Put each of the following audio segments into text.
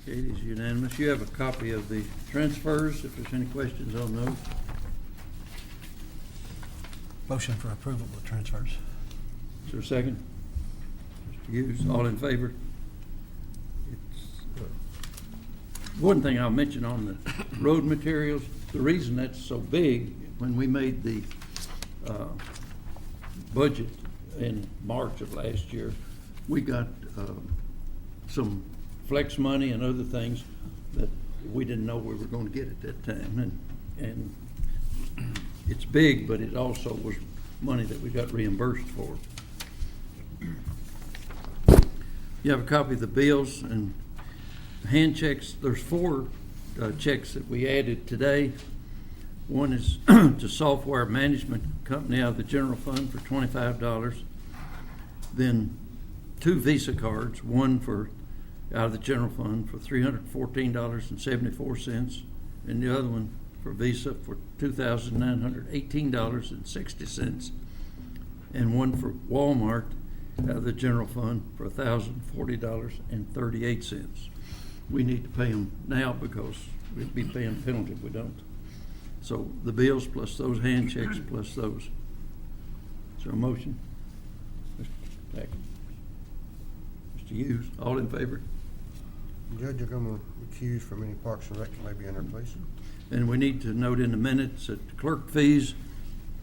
Okay, it is unanimous. You have a copy of the transfers, if there's any questions on those. Motion for approval of the transfers. Is there a second? Mr. Hughes, all in favor? It's, one thing I'll mention on the road materials, the reason that's so big, when we made the budget in March of last year, we got some flex money and other things that we didn't know we were going to get at that time. And it's big, but it also was money that we got reimbursed for. You have a copy of the bills and hand checks. There's 4 checks that we added today. One is to Software Management Company out of the general fund for $25. Then 2 Visa cards, one for out of the general fund for $314.74, and the other one for Visa for $2,918.60, and one for Walmart out of the general fund for $1,040.38. We need to pay them now because we'd be paying a penalty if we don't. So the bills plus those hand checks plus those. Is there a motion? Mr. Tackett? Mr. Hughes, all in favor? Judge, you're going to recuse from any Parks and Rec that may be in their place. And we need to note in the minutes that clerk fees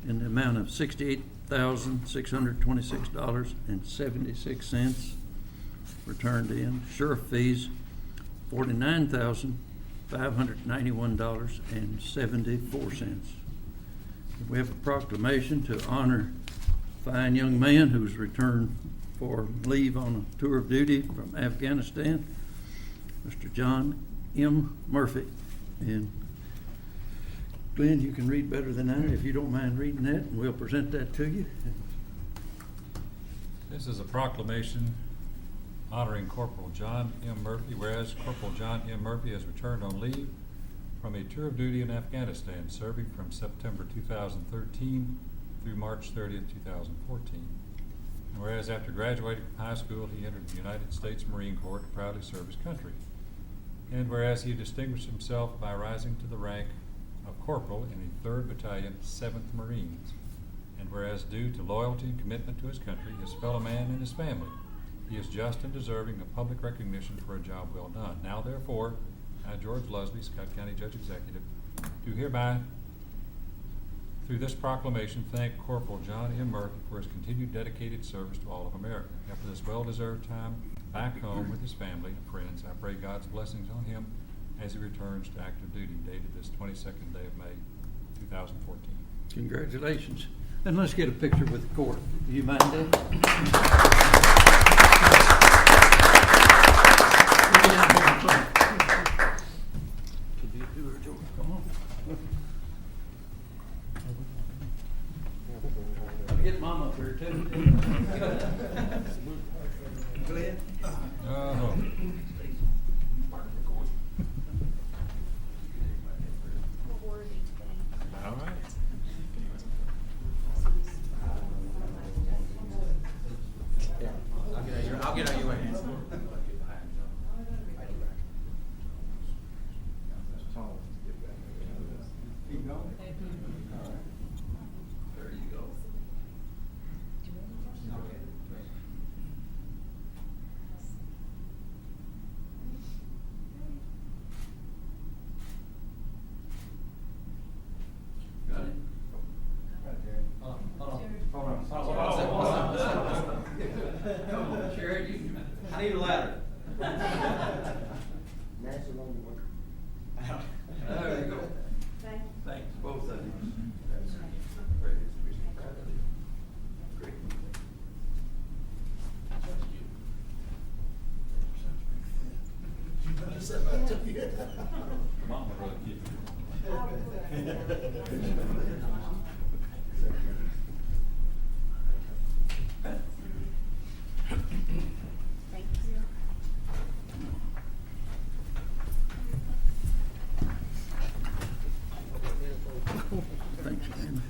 in the amount of $68,626.76 returned in. Sheriff fees, $49,591.74. We have a proclamation to honor a fine young man who's returned for leave on a tour of duty from Afghanistan, Mr. John M. Murphy. And Glenn, you can read better than I, if you don't mind reading that, and we'll present that to you. This is a proclamation honoring Corporal John M. Murphy, whereas Corporal John M. Murphy has returned on leave from a tour of duty in Afghanistan, serving from September 2013 through March 30th, 2014. And whereas after graduating from high school, he entered the United States Marine Corps to proudly serve his country. And whereas he distinguished himself by rising to the rank of corporal in the 3rd Battalion, 7th Marines. And whereas due to loyalty and commitment to his country, his fellow man, and his family, he is just and deserving of public recognition for a job well done. Now therefore, I, George Leslie, Scott County Judge Executive, do hereby, through this proclamation, thank Corporal John M. Murphy for his continued dedicated service to all of America. After this well-deserved time back home with his family and friends, I pray God's blessings on him as he returns to active duty, dated this 22nd day of May, 2014. Congratulations. And let's get a picture with the court. Do you mind that? Get Mom up here too. Glenn? Oh. All right. I'll get out your way. Keep going. There you go. Got it? Come on, Sherry, you. I need a ladder. There you go. Thanks, both of you. Great. Mom would rather keep it. Thank you. Thanks, Shannon.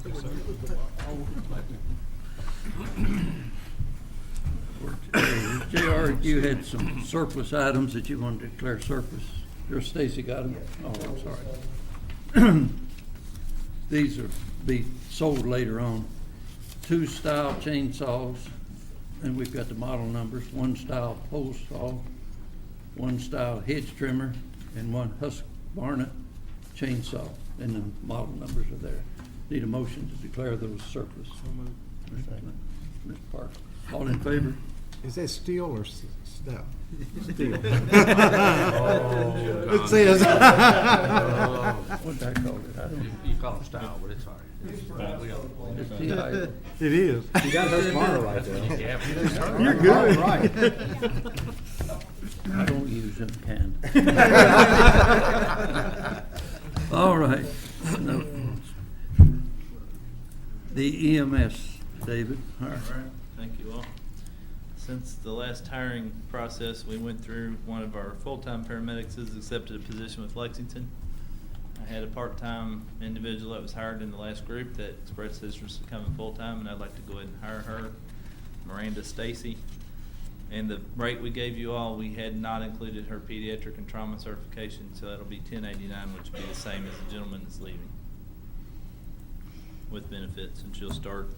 J.R. Bart, you had some surplus items that you wanted to declare surplus. Your Stacy got them? Oh, I'm sorry. These are be sold later on. 2 style chainsaws, and we've got the model numbers. 1 style pole saw, 1 style hedge trimmer, and 1 Husqvarna chainsaw, and the model numbers are there. Need a motion to declare those surplus. Mr. Parker, all in favor? Is that steel or stout? Steel. Oh, It says. What did I call it? I don't know. You call it style, but it's all right. It's TIO. It is. You got her smarter right there. You're good. Right. I don't use them canned. All right. No. The EMS, David. All right. All right, thank you all. Since the last hiring process we went through, one of our full-time paramedics has accepted a position with Lexington. I had a part-time individual that was hired in the last group that expressed interest in becoming full-time, and I'd like to go ahead and hire her, Miranda Stacy. And the rate we gave you all, we had not included her pediatric and trauma certification, so that'll be $10.89, which will be the same as the gentleman that's leaving, with benefits, and she'll start,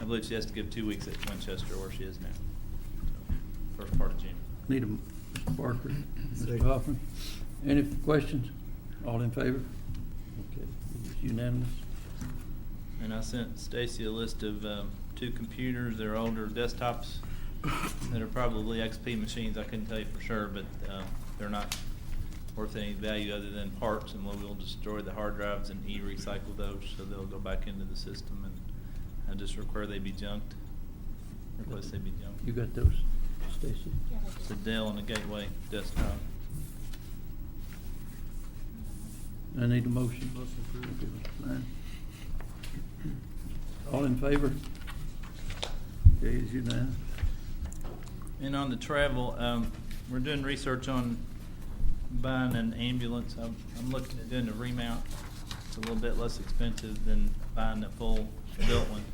I believe she has to give 2 weeks at Winchester where she is now. So, first part of June. Need a, Mr. Barker, Mr. Hoffman. Any questions? All in favor? Okay, it's unanimous. And I sent Stacy a list of 2 computers. They're older desktops that are probably XP machines. I couldn't tell you for sure, but they're not worth any value other than parts, and we'll destroy the hard drives and e-recycle those, so they'll go back into the system. And I just require they be junked. Request they be junked. You got those, Stacy? It's a Dell and a Gateway desktop. I need a motion. Motion. All in favor? Okay, it's unanimous. And on the travel, we're doing research on buying an ambulance. I'm looking at doing a remount. It's a little bit less expensive than buying a full built one.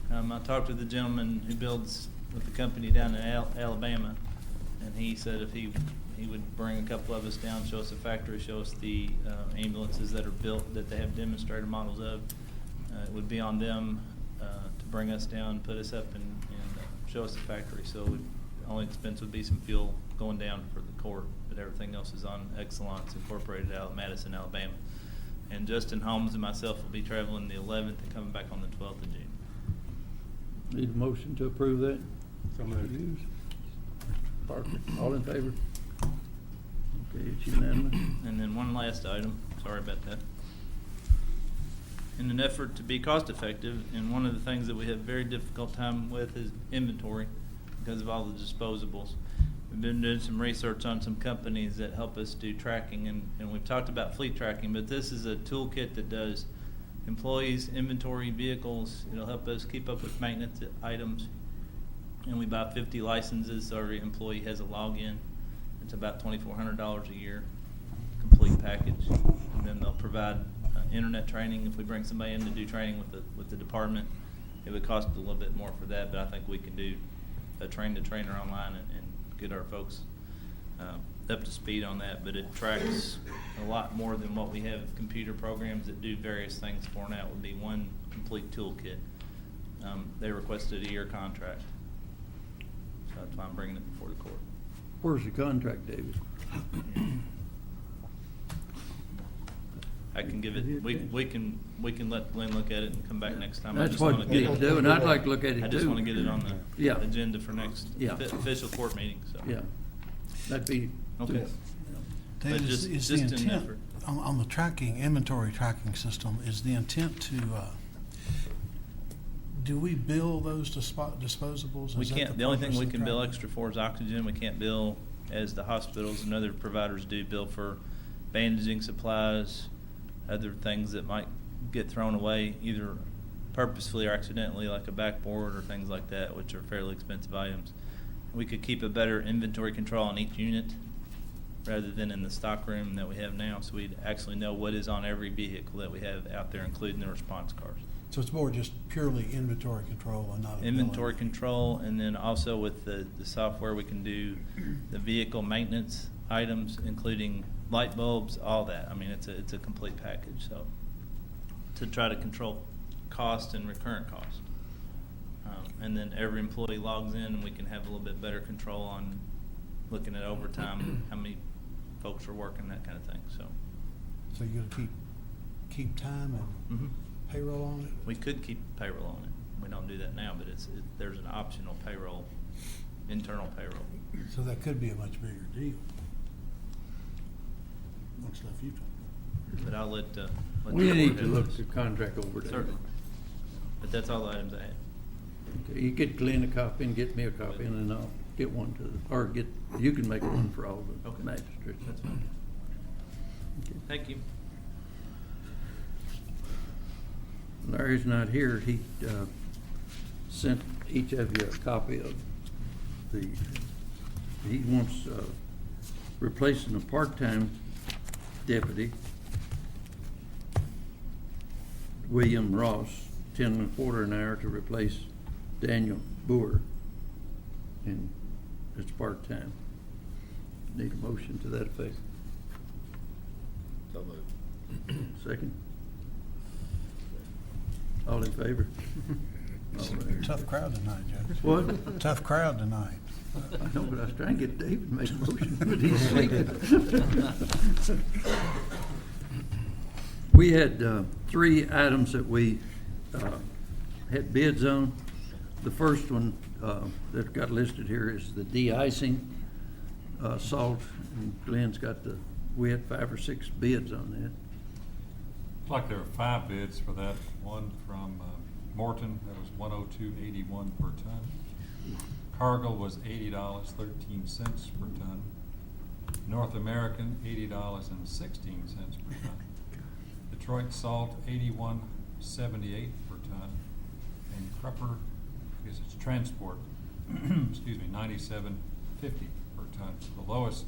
I talked to the gentleman who builds with the company down in Alabama, and he said if he would bring a couple of us down, show us the factory, show us the ambulances that are built, that they have demonstrator models of. It would be on them to bring us down, put us up, and show us the factory. So the only expense would be some fuel going down for the court, but everything else is on Excellence Incorporated out of Madison, Alabama. And Justin Holmes and myself will be traveling the 11th and coming back on the 12th of June. Need a motion to approve that? So moved. Parker, all in favor? Okay, it's unanimous. And then one last item, sorry about that. In an effort to be cost effective, and one of the things that we have a very difficult time with is inventory because of all the disposables. We've been doing some research on some companies that help us do tracking, and we've talked about fleet tracking, but this is a toolkit that does employees, inventory, vehicles. It'll help us keep up with maintenance items. And we buy 50 licenses, so every employee has a login. It's about $2,400 a year, complete package. And then they'll provide internet training. If we bring somebody in to do training with the department, it would cost a little bit more for that, but I think we can do a train-the-trainer online and get our folks up to speed on that. But it tracks a lot more than what we have computer programs that do various things for now. It would be one complete toolkit. They requested a year contract, so that's why I'm bringing it before the court. Where's the contract, David? I can give it. We can let Glenn look at it and come back next time. I That's just what wanna you get need to it- do, and I'd like to look at it too. I just want to get it on the Yeah. agenda for next Yeah. official court meeting. So Yeah, that'd be. Okay. David, But is just the an intent, effort. on the tracking, inventory tracking system, is the intent to, do we bill those disposables? We Is that can't. The only purpose thing we of can bill tracking? extra for is oxygen. We can't bill as the hospitals and other providers do bill for bandaging supplies, other things that might get thrown away either purposefully or accidentally, like a backboard or things like that, which are fairly expensive items. We could keep a better inventory control on each unit rather than in the stock room that we have now, so we'd actually know what is on every vehicle that we have out there, including the response cars. So it's more just purely inventory control and not a billing. Inventory control, and then also with the software, we can do the vehicle maintenance items, including light bulbs, all that. I mean, it's a complete package, so, to try to control cost and recurrent cost. And then every employee logs in, and we can have a little bit better control on looking at overtime, how many folks are working, that kind of thing, so. So you're gonna keep time and Mhm. payroll on it? We could keep payroll on it. We don't do that now, but there's an optional payroll, internal payroll. So that could be a much bigger deal. What stuff you told But I'll let We the need board to have look this. the contract over there. Certainly. But that's all the items I had. Okay, you get Glenn a copy and get me a copy, and then I'll get one you can make one for all the Okay. magistrates. That's fine. Okay. Thank you. Larry's not here. He sent each of you a copy of he wants replacing a part-time deputy, William Ross, 10.25 an hour to replace Daniel Boer. And it's part-time. Need a motion to that effect. So moved. Second? All in favor? All right. Tough crowd tonight, Judge. What? Tough crowd tonight. I know, but I was trying to get David to make a motion, but he's sleeping. We had 3 items that we had bids on. The first one that got listed here is the de-icing salt. And Glenn's got we had 5 or 6 bids on that. Looks like there were 5 bids for that. One from Morton, that was $102.81 per ton. Cargill was $80.13 per ton. North American, $80.16 per ton. Detroit Salt, $81.78 per ton. And Crupper, I guess it's transport, excuse me, $97.50 per ton. The lowest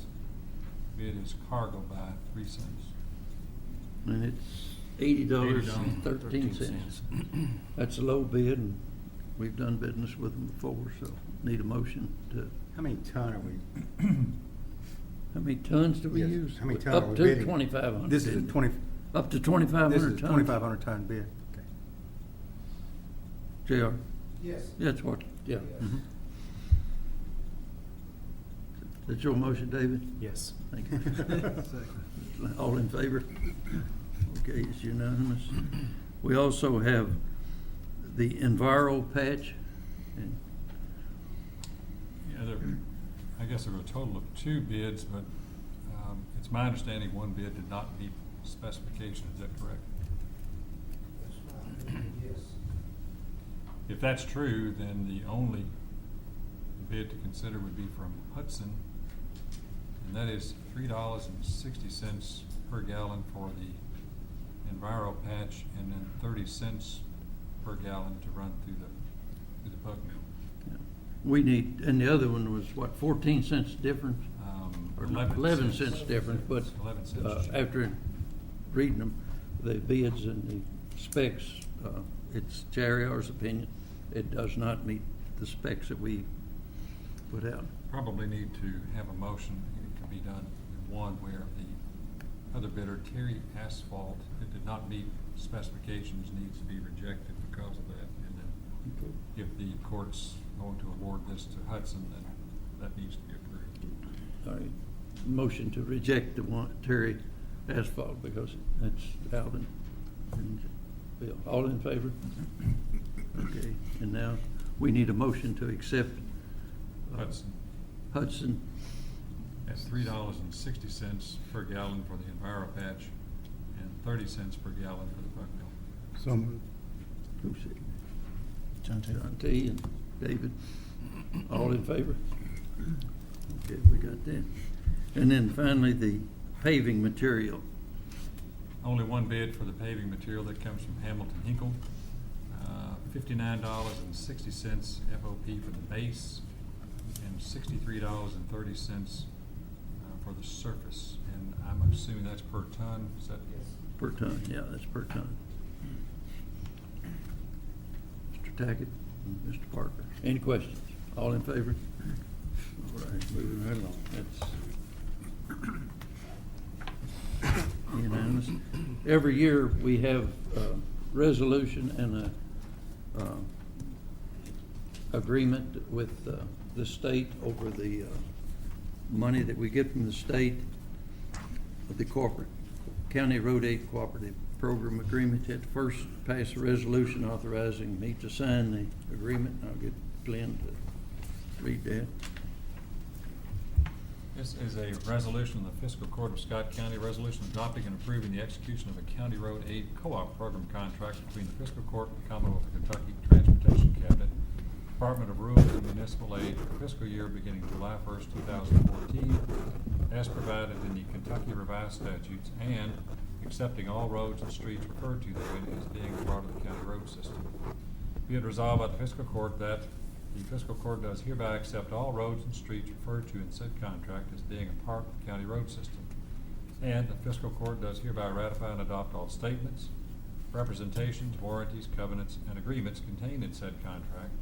bid is Cargill by 3 cents. And it's $80.13. That's a low bid, and we've done business with them before, so need a motion to, How many ton are we? how many tons do we Yes, use? how many ton are we Up to bidding? 2,500. This is a didn't we? 20, Up to this 2,500 is tons. a 2,500 ton bid. Okay. JR? Yes. That's what, yeah. Mhm. That's your motion, David? Yes. Thank you. All in favor? Okay, it's unanimous. We also have the Enviro patch. And Yeah, I guess there were a total of 2 bids, but it's my understanding one bid did not meet specification. Is that correct? Yes. If that's true, then the only bid to consider would be from Hudson, and that is $3.60 per gallon for the Enviro patch, and then 30 cents per gallon to run through the bug mill. yeah. We need, and the other one was what, 14 cents difference? Or 11 cents difference, but 11 cents. after reading them, the bids and the specs, it's JR's opinion, it does not meet the specs that we put out. Probably need to have a motion. It can be done in one where the other bidder, Terry Asphalt, it did not meet specifications, needs to be rejected because of that. And then if the court's going to award this to Hudson, then that needs to be approved. All right, motion to reject the one, Terry Asphalt, because it's out and Bill. All in favor? Okay, and now we need a motion to accept Hudson. At $3.60 per gallon for the Enviro patch and 30 cents per gallon for the bug mill. So moved. Who's it? John T. John T. and David. All in favor? Okay, we got that. And then finally, the paving material. Only one bid for the paving material that comes from Hamilton Hinkle. $59.60 FOP for the base and $63.30 for the surface. And I'm assuming that's per ton. Is that? Per ton, yeah, that's per ton. Tackett and Mr. Parker. Any questions? All in favor? All right, moving right along. That's unanimous. Every year, we have a resolution and a agreement with the state over the money that we get from the state, the corporate County Road 8 Cooperative Program Agreement. Had first pass a resolution authorizing me to sign the agreement. I'll get Glenn to read that. This is a resolution of the Fiscal Court of Scott County, resolution adopting and approving the execution of a County Road 8 Co-op Program contract between the Fiscal Court and the Commonwealth of Kentucky Transportation Cabinet, Department of Rural and Municipal Aid for the fiscal year beginning July 1st, 2014, as provided in the Kentucky Revised Statutes, and accepting all roads and streets referred to therein as being part of the county road system. Be it resolved by the Fiscal Court that the Fiscal Court does hereby accept all roads and streets referred to in said contract as being a part of the county road system. And the Fiscal Court does hereby ratify and adopt all statements, representations, warranties, covenants, and agreements contained in said contract,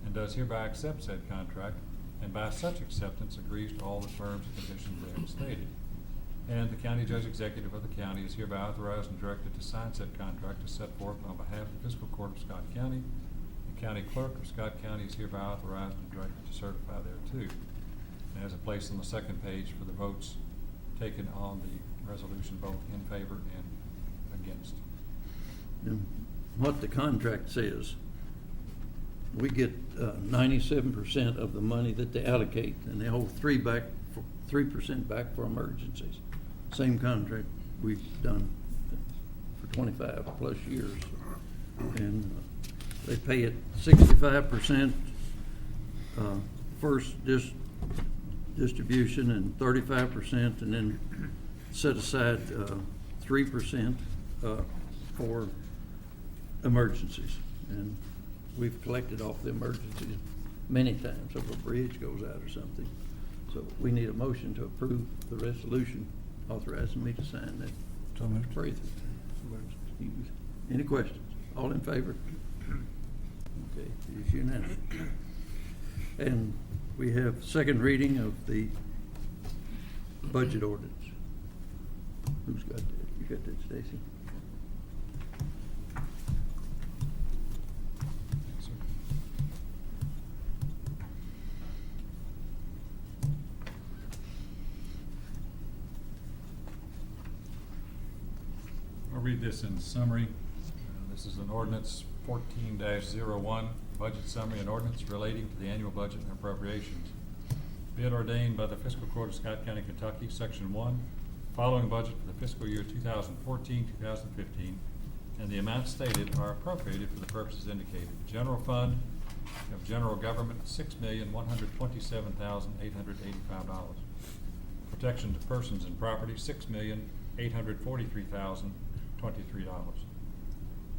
and does hereby accept said contract, and by such acceptance agrees to all the terms and conditions therein stated. And the county judge executive of the county is hereby authorized and directed to sign said contract as set forth on behalf of the Fiscal Court of Scott County. The county clerk of Scott County is hereby authorized and directed to certify thereto. And as a place on the second page for the votes taken on the resolution, both in favor and against. And what the contract says, we get 97% of the money that they allocate, and they hold 3% back for emergencies. Same contract we've done for 25 plus years. And they pay it 65% first distribution and 35%, and then set aside 3% for emergencies. And we've collected off the emergencies many times if a bridge goes out or something. So we need a motion to approve the resolution authorizing me to sign that. So moved. Pray through. Any questions? All in favor? Okay, it is unanimous. And we have second reading of the budget ordinance. Who's got that? You got that, Stacy? Yes, sir. I'll read this in summary. This is an ordinance 14-01, budget summary and ordinance relating to the annual budget and appropriations. Be it ordained by the Fiscal Court of Scott County, Kentucky, Section 1, following budget for the fiscal year 2014-2015, and the amounts stated are appropriated for the purposes indicated. General fund of general government, $6,127,885. Protection to persons and property, $6,843,023.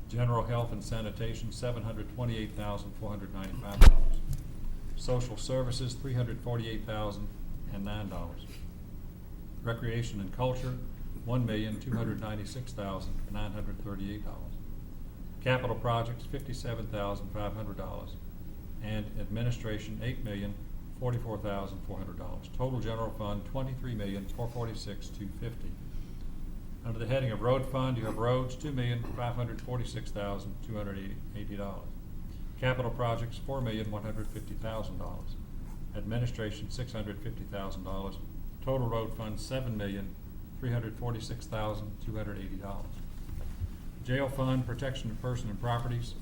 General health and sanitation, $728,495. Social services, $348,009. Recreation and culture, $1,296,938. Capital projects, $57,500. And administration, $8,044,400. Total general fund, $23,446,250. Under the heading of road fund, you have roads, $2,546,280. Capital projects, $4,150,000. Administration, $650,000. Total road fund, $7,346,280. Jail fund, protection of person and properties,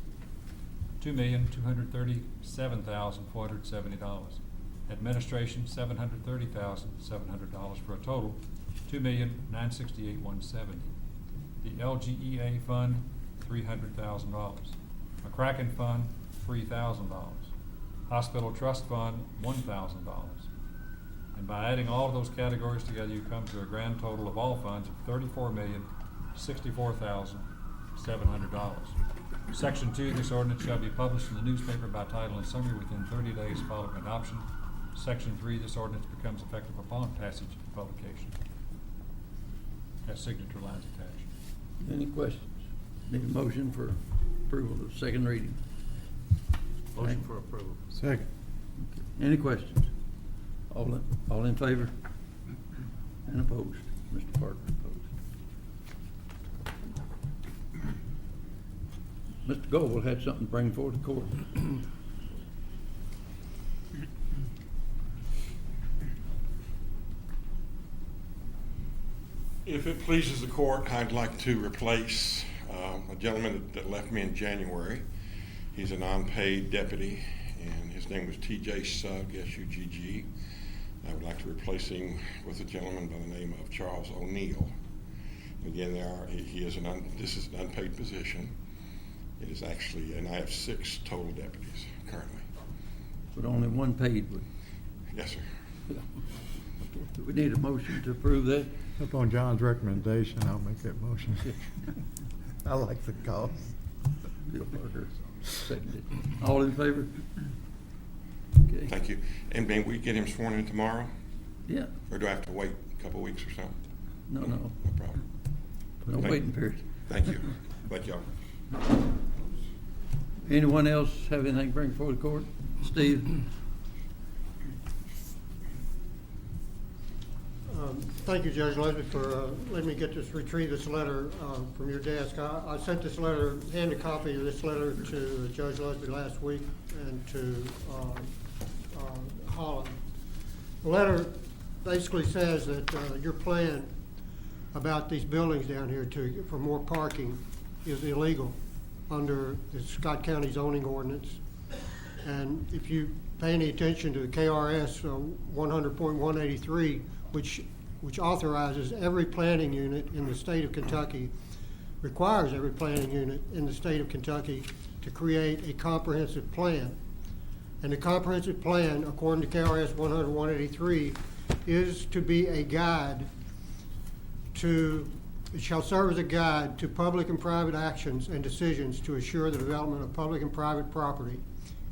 $2,237,470. Administration, $730,700 for a total $2,968,170. The LGEA fund, $300,000. McCracken fund, $3,000. Hospital trust fund, $1,000. And by adding all of those categories together, you come to a grand total of all funds of $34,064,700. Section 2, this ordinance shall be published in the newspaper by title and summary within 30 days following adoption. Section 3, this ordinance becomes effective upon passage of publication. Has signature lines attached. Any questions? Need a motion for approval of second reading? Motion for approval. Second. Any questions? All in favor? And opposed? Mr. Parker opposed. Mr. Goble had something to bring forward to court. If it pleases the court, I'd like to replace a gentleman that left me in January. He's a non-paid deputy, and his name was T.J. Sugg, S-U-G-G. I would like to replace him with a gentleman by the name of Charles O'Neill. Again, this is an unpaid position. It is actually, and I have 6 total deputies currently. But only one paid would. Yes, sir. Do we need a motion to approve that? Upon John's recommendation, I'll make that motion. I like the cause. Bill Parker seconded. All in favor? Okay. Thank you. And may we get him sworn in tomorrow? Yeah, Or do I have to wait a couple weeks or something? no. No problem. No Thank- waiting period. Thank you. Thank y'all. Anyone else have anything to bring forward to court? Steve? Thank you, Judge Leslie, for letting me retrieve this letter from your desk. I sent this letter, handed a copy of this letter to Judge Leslie last week and to Holland. The letter basically says that your plan about these buildings down here for more parking is illegal under the Scott County zoning ordinance. And if you pay any attention to the KRS 100.183, which authorizes every planning unit in the state of Kentucky, requires every planning unit in the state of Kentucky to create a comprehensive plan. And the comprehensive plan, according to KRS 100.183, is to be a guide it shall serve as a guide to public and private actions and decisions to assure the development of public and private property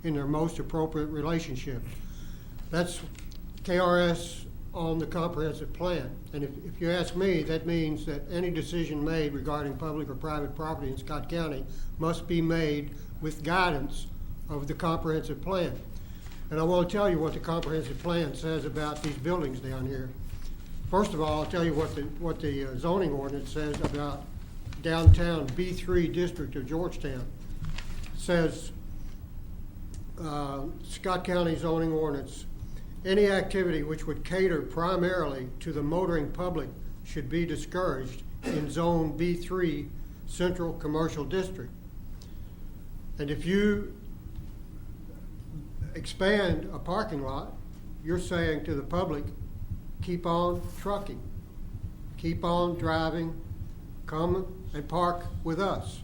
in their most appropriate relationship. That's KRS on the comprehensive plan. And if you ask me, that means that any decision made regarding public or private property in Scott County must be made with guidance of the comprehensive plan. And I want to tell you what the comprehensive plan says about these buildings down here. First of all, I'll tell you what the zoning ordinance says about downtown B3 district of Georgetown. It says, Scott County zoning ordinance, any activity which would cater primarily to the motoring public should be discouraged in Zone B3 Central Commercial District. And if you expand a parking lot, you're saying to the public, keep on trucking, keep on driving, come and park with us.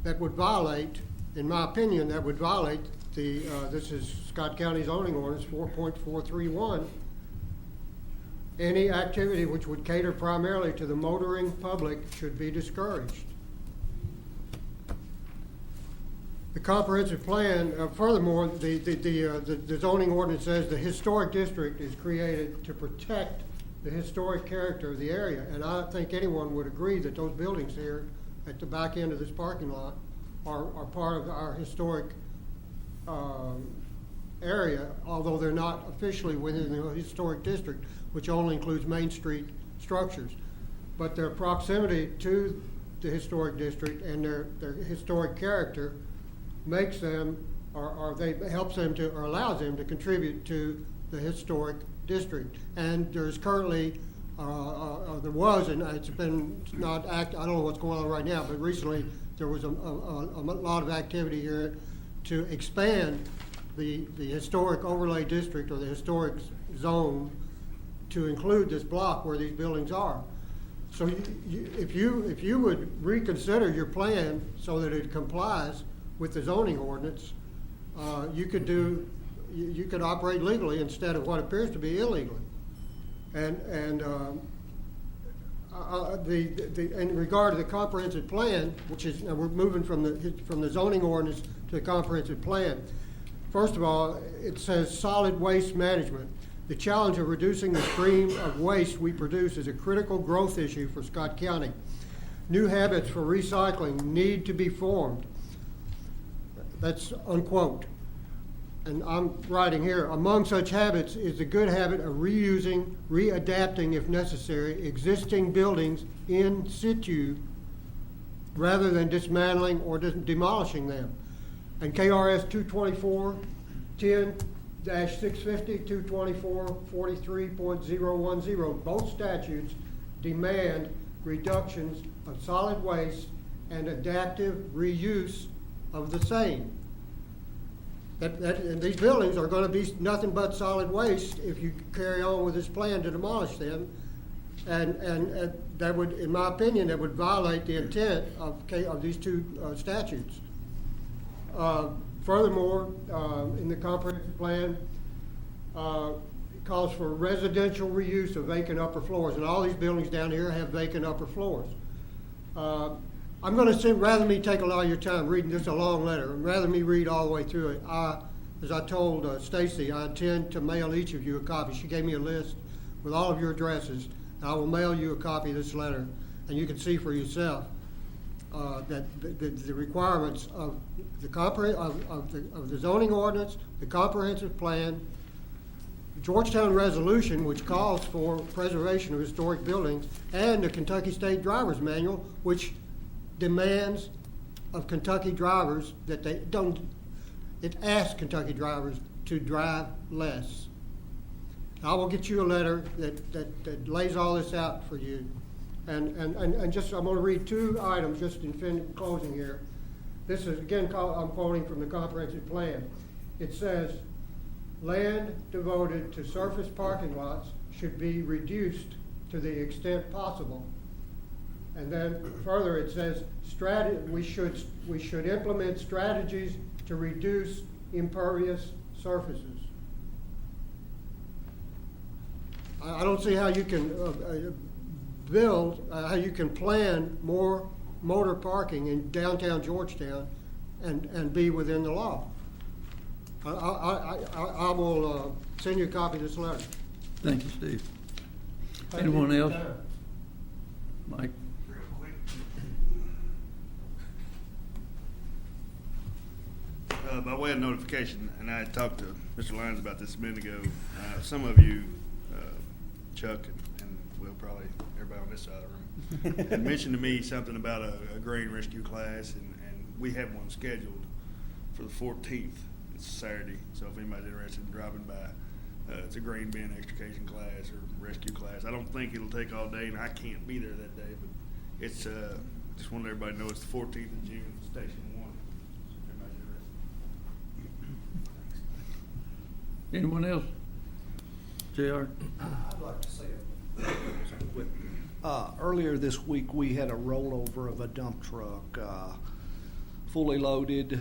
That would violate, in my opinion, this is Scott County zoning ordinance 4.431. Any activity which would cater primarily to the motoring public should be discouraged. The comprehensive plan, furthermore, the zoning ordinance says the historic district is created to protect the historic character of the area. And I think anyone would agree that those buildings here at the back end of this parking lot are part of our historic area, although they're not officially within the historic district, which only includes Main Street structures. But their proximity to the historic district and their historic character makes them, or helps them to, or allows them to contribute to the historic district. And there's currently, there was, and it's been not I don't know what's going on right now, but recently there was a lot of activity here to expand the historic overlay district or the historic zone to include this block where these buildings are. So if you would reconsider your plan so that it complies with the zoning ordinance, you could operate legally instead of what appears to be illegally. And in regard to the comprehensive plan, which is, now we're moving from the zoning ordinance to the comprehensive plan. First of all, it says solid waste management. The challenge of reducing the stream of waste we produce is a critical growth issue for Scott County. New habits for recycling need to be formed. That's unquote. And I'm writing here, among such habits is the good habit of reusing, readapting if necessary, existing buildings in situ rather than dismantling or demolishing them. And KRS 224-10-650, 224-43.010, both statutes demand reductions of solid waste and adaptive reuse of the same. And these buildings are gonna be nothing but solid waste if you carry on with this plan to demolish them. And that would, in my opinion, that would violate the intent of these two statutes. Furthermore, in the comprehensive plan, it calls for residential reuse of vacant upper floors, and all these buildings down here have vacant upper floors. I'm gonna say, rather than me take a lot of your time reading this a long letter, and rather than me read all the way through it, as I told Stacy, I intend to mail each of you a copy. She gave me a list with all of your addresses, and I will mail you a copy of this letter, and you can see for yourself that the requirements of the zoning ordinance, the comprehensive plan, Georgetown resolution, which calls for preservation of historic buildings, and the Kentucky State Driver's Manual, which demands of Kentucky drivers that they don't, it asks Kentucky drivers to drive less. I will get you a letter that lays all this out for you. And just, I'm gonna read two items just in closing here. This is, again, I'm quoting from the comprehensive plan. It says, land devoted to surface parking lots should be reduced to the extent possible. And then further it says, we should implement strategies to reduce impervious surfaces. I don't see how you can how you can plan more motor parking in downtown Georgetown and be within the law. I will send you a copy of this letter. Thank you, Steve. Thank you Anyone for your else? time. Mike? By way of notification, and I had talked to Mr. Lyons about this a minute ago, some of you, Chuck and Will, probably everybody on this side of the room, had mentioned to me something about a grain rescue class, and we have one scheduled for the 14th. It's Saturday, so if anybody's interested in dropping by, it's a grain bin extrication class or rescue class. I don't think it'll take all day, and I can't be there that day, but it's, just wanted everybody to know it's the 14th of June, Station 1. Anyone else? JR? I'd like to say something quick. Earlier this week, we had a rollover of a dump truck, fully loaded,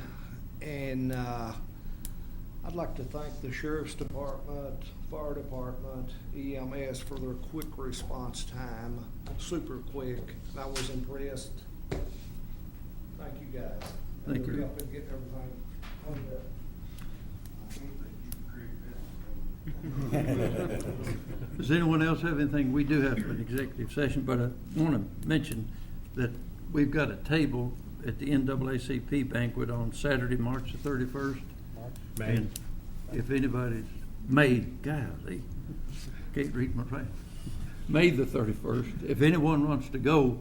and I'd like to thank the Sheriff's Department, Fire Department, EMS for their quick response time, super quick. I was impressed. Thank you, guys. Thank you. They're helping get everything cleaned up. Does anyone else have anything? We do have an executive session, but I want to mention that we've got a table at the NAACP banquet on Saturday, March the 31st. May. And if anybody's, May, golly, can't read my writing. May the 31st. If anyone wants to go,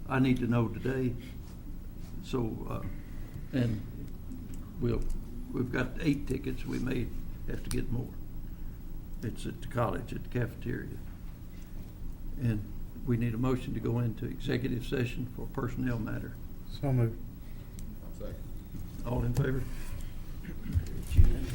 I need to know today. So, and we've got 8 tickets. We may have to get more. It's at the college, at the cafeteria. And we need a motion to go into executive session for personnel matter. So moved. All in favor? It's unanimous.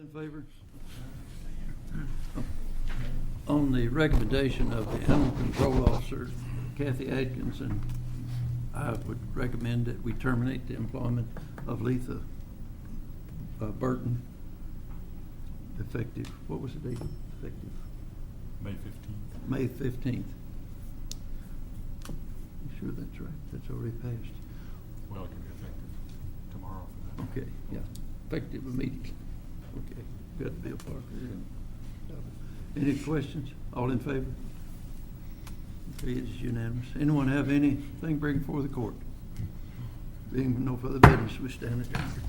in favor? On the recommendation of the Animal Control Officer, Kathy Atkinson, I would recommend that we terminate the employment of Letha Burton, effective, what was the date? Effective May 15th. May 15th. You sure that's right? That's already passed. Well, it can be effective tomorrow for that. Okay, yeah, effective immediately. Okay, good, Bill Parker. Any questions? All in favor? Okay, it's unanimous. Anyone have anything bring before the court? Being no further business, we stand adjourned.